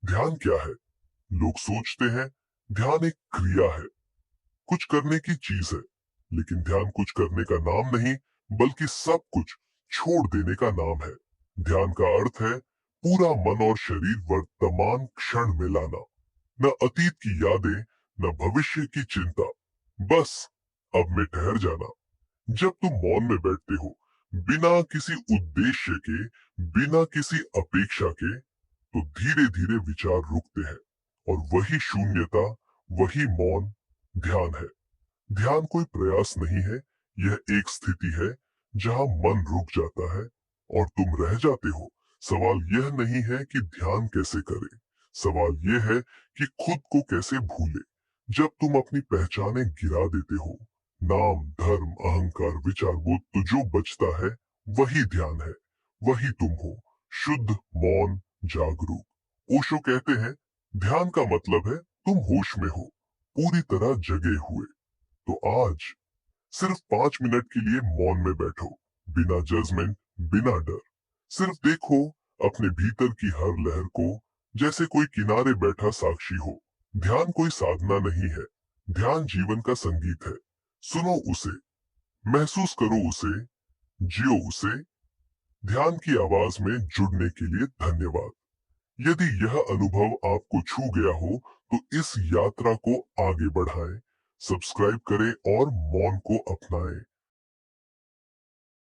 ध्यान क्या है? लोग सोचते हैं ध्यान एक क्रिया है, कुछ करने की चीज है। लेकिन ध्यान कुछ करने का नाम नहीं, बल्कि सब कुछ छोड़ देने का नाम है। ध्यान का अर्थ है पूरा मन और शरीर वर्तमान क्षण में लाना। न अतीत की यादें, न भविष्य की चिंता, बस अब में ठहर जाना। जब तुम मौन में बैठते हो, बिना किसी उद्देश्य के, बिना किसी अपेक्षा के, तो धीरे धीरे विचार रुकते हैं। और वही शून्यता, वही मौन ध्यान है। ध्यान कोई प्रयास नहीं है, यह एक स्थिति है जहां मन रुक जाता है और तुम रह जाते हो। सवाल यह नहीं है कि ध्यान कैसे करें, सवाल यह है कि खुद को कैसे भूले। जब तुम अपनी पहचानें गिरा देते हो, नाम, धर्म, अहंकार, विचार बोध, तो जो बचता है वही ध्यान है, वही तुम हो, शुद्ध, मौन, जागरूक। ओशो कहते हैं ध्यान का मतलब है तुम होश में हो, पूरी तरह जगे हुए। तो आज सिर्फ 5 मिनट के लिए मौन में बैठो, बिना जजमेंट, बिना डर। सिर्फ देखो अपने भीतर की हर लहर को, जैसे कोई किनारे बैठा साक्षी हो। ध्यान कोई साधना नहीं है, ध्यान जीवन का संगीत है। सुनो उसे, महसूस करो उसे, जियो उसे। ध्यान की आवाज में जुड़ने के लिए धन्यवाद। यदि यह अनुभव आपको छू गया हो, तो इस यात्रा को आगे बढ़ाएं, सब्सक्राइब करें और मौन को अपनाएं।